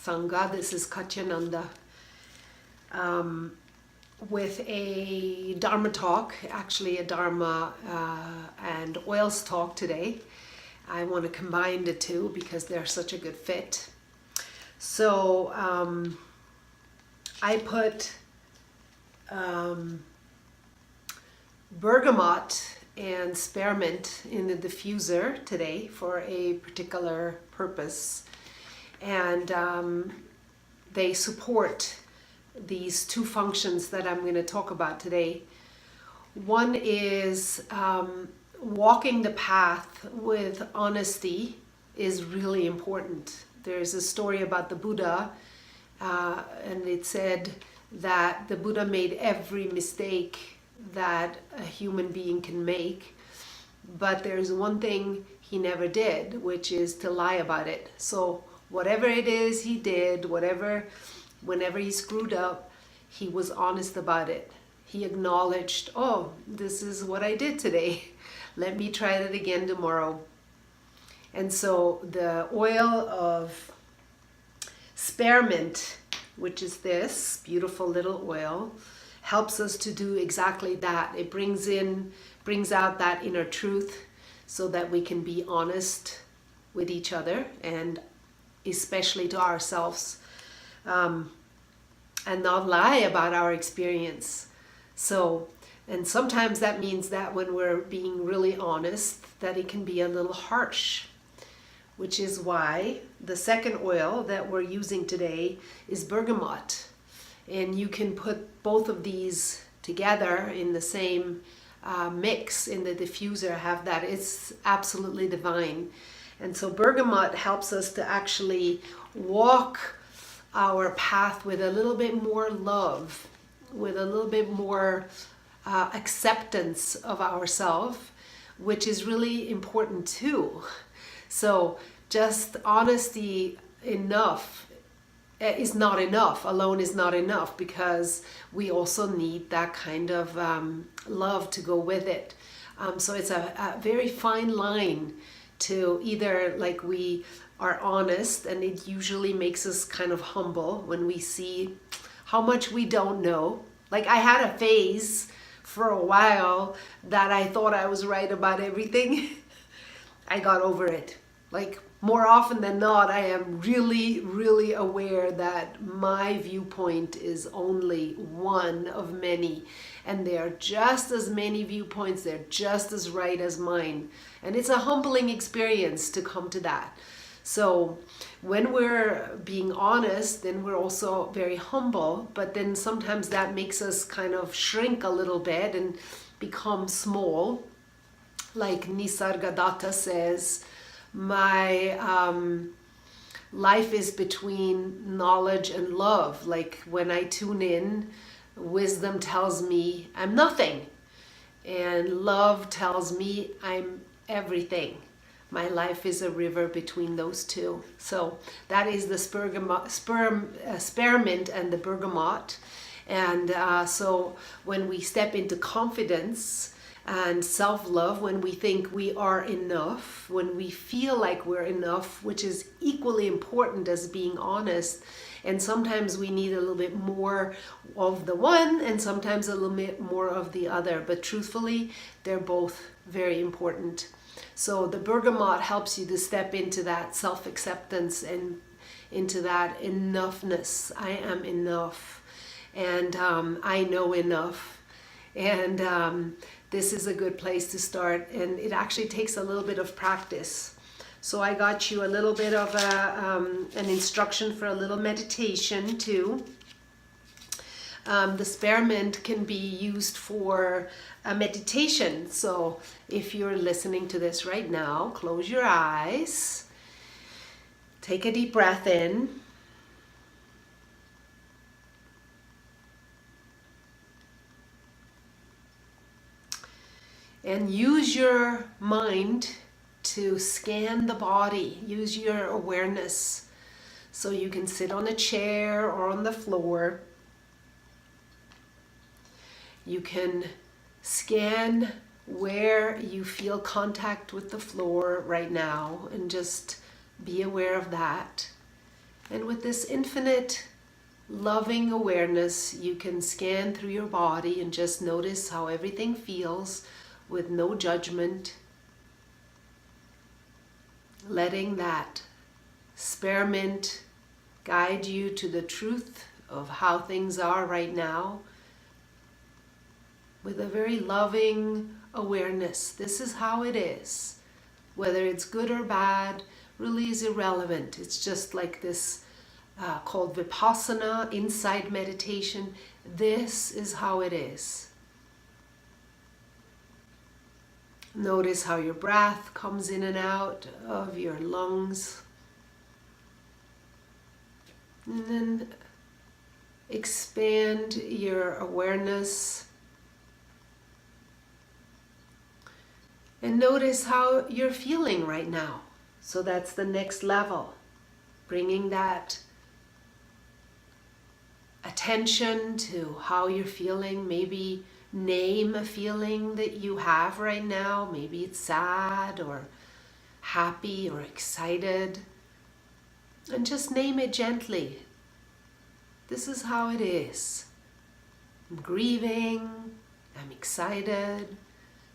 Sangha. This is Katchie Ananda with a Dharma talk, actually a Dharma and oils talk today. I want to combine the two because they're such a good fit. So I put bergamot and spearmint in the diffuser today for a particular purpose, and they support these two functions that I'm going to talk about today. One is walking the path with honesty is really important. There's a story about the Buddha, and it said that the Buddha made every mistake that a human being can make, but there's one thing he never did, which is to lie about it. So whatever it is he did, whenever he screwed up, he was honest about it. He acknowledged, oh, this is what I did today. Let me try it again tomorrow. And so the oil of spearmint, which is this beautiful little oil, helps us to do exactly that. It brings out that inner truth so that we can be honest with each other and especially to ourselves, and not lie about our experience. So, and sometimes that means that when we're being really honest, that it can be a little harsh, which is why the second oil that we're using today is bergamot. And you can put both of these together in the same mix in the diffuser, have that. It's absolutely divine. And so bergamot helps us to actually walk our path with a little bit more love, with a little bit more acceptance of ourselves, which is really important too. So just honesty is not enough. Alone is not enough, because we also need that kind of love to go with it. So it's a very fine line to either, like, we are honest, and it usually makes us kind of humble when we see how much we don't know. Like, I had a phase for a while that I thought I was right about everything. I got over it. Like, more often than not, I am really, really aware that my viewpoint is only one of many. And there are just as many viewpoints, they're just as right as mine. And it's a humbling experience to come to that. So when we're being honest, then we're also very humble, but then sometimes that makes us kind of shrink a little bit and become small. Like Nisargadatta says, my life is between knowledge and love. Like, when I tune in, wisdom tells me I'm nothing, and love tells me I'm everything. My life is a river between those two. So that is the spearmint and the bergamot. And so when we step into confidence and self-love, when we think we are enough, when we feel like we're enough, which is equally important as being honest. And sometimes we need a little bit more of the one and sometimes a little bit more of the other. But truthfully, they're both very important. So the bergamot helps you to step into that self-acceptance and into that enoughness. I am enough, and I know enough. And this is a good place to start, and it actually takes a little bit of practice. So I got you a little bit of an instruction for a little meditation too. The spearmint can be used for a meditation. So if you're listening to this right now, close your eyes, take a deep breath in. And use your mind to scan the body. Use your awareness. So you can sit on a chair or on the floor. You can scan where you feel contact with the floor right now and just be aware of that. And with this infinite loving awareness, you can scan through your body and just notice how everything feels with no judgment. Letting that spearmint guide you to the truth of how things are right now with a very loving awareness. This is how it is. Whether it's good or bad really is irrelevant. It's just like this called Vipassana, insight meditation. This is how it is. Notice how your breath comes in and out of your lungs. And then expand your awareness. And notice how you're feeling right now. So that's the next level. Bringing that attention to how you're feeling. Maybe name a feeling that you have right now. Maybe it's sad or happy or excited. And just name it gently. This is how it is. I'm grieving. I'm excited.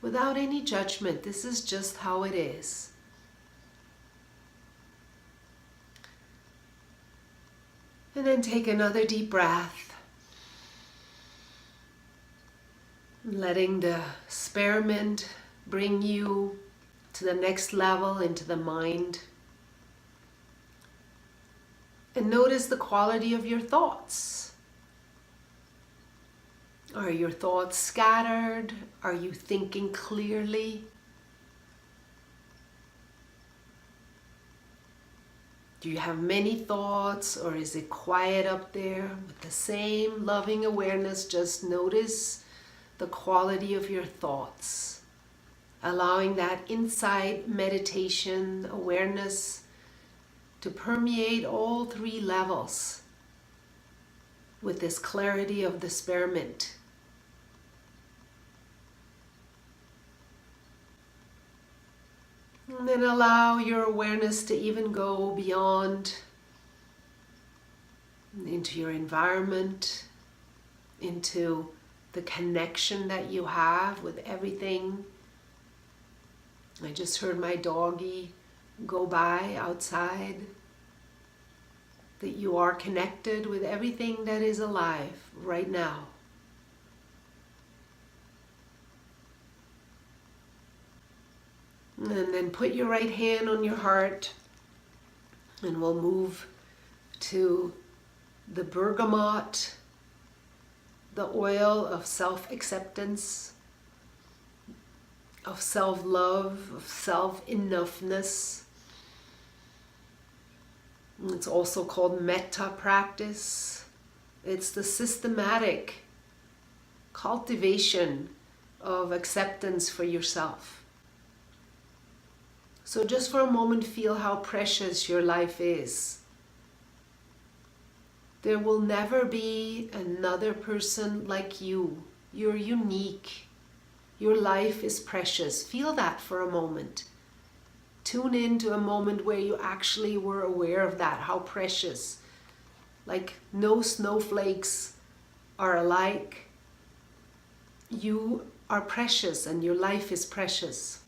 Without any judgment. This is just how it is. And then take another deep breath. Letting the spearmint bring you to the next level into the mind. And notice the quality of your thoughts. Are your thoughts scattered? Are you thinking clearly? Do you have many thoughts, or is it quiet up there? With the same loving awareness, just notice the quality of your thoughts. Allowing that insight meditation awareness to permeate all three levels with this clarity of the spearmint. And then allow your awareness to even go beyond into your environment, into the connection that you have with everything. I just heard my doggie go by outside. That you are connected with everything that is alive right now. And then put your right hand on your heart, and we'll move to the bergamot, the oil of self-acceptance, of self-love, of self-enoughness. It's also called metta practice. It's the systematic cultivation of acceptance for yourself. So just for a moment, feel how precious your life is. There will never be another person like you. You're unique. Your life is precious. Feel that for a moment. Tune in to a moment where you actually were aware of that, how precious. Like no snowflakes are alike. You are precious and your life is precious.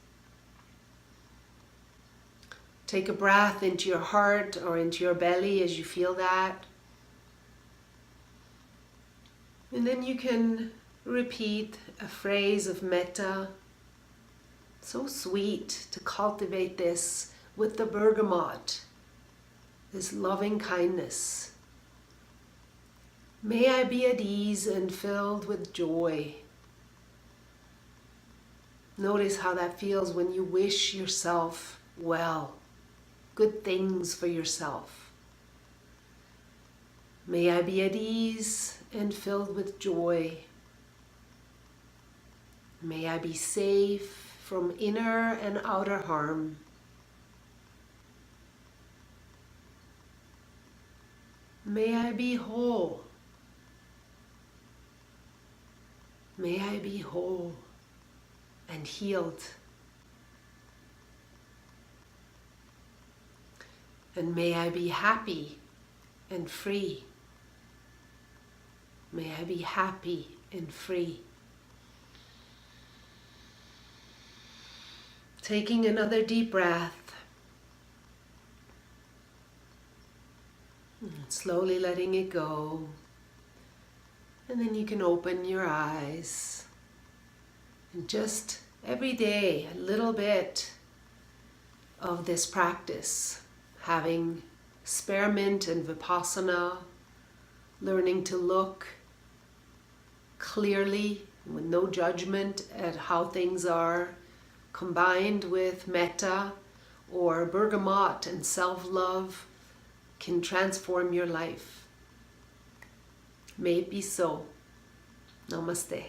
Take a breath into your heart or into your belly as you feel that. And then you can repeat a phrase of metta. So sweet to cultivate this with the bergamot, this loving kindness. May I be at ease and filled with joy. Notice how that feels when you wish yourself well, good things for yourself. May I be at ease and filled with joy. May I be safe from inner and outer harm. May I be whole. May I be whole and healed. And may I be happy and free. May I be happy and free. Taking another deep breath. And slowly letting it go. And then you can open your eyes. And just every day, a little bit of this practice. Having spearmint and vipassana. Learning to look clearly with no judgment at how things are, combined with metta or bergamot and self-love, can transform your life. May it be so. Namaste.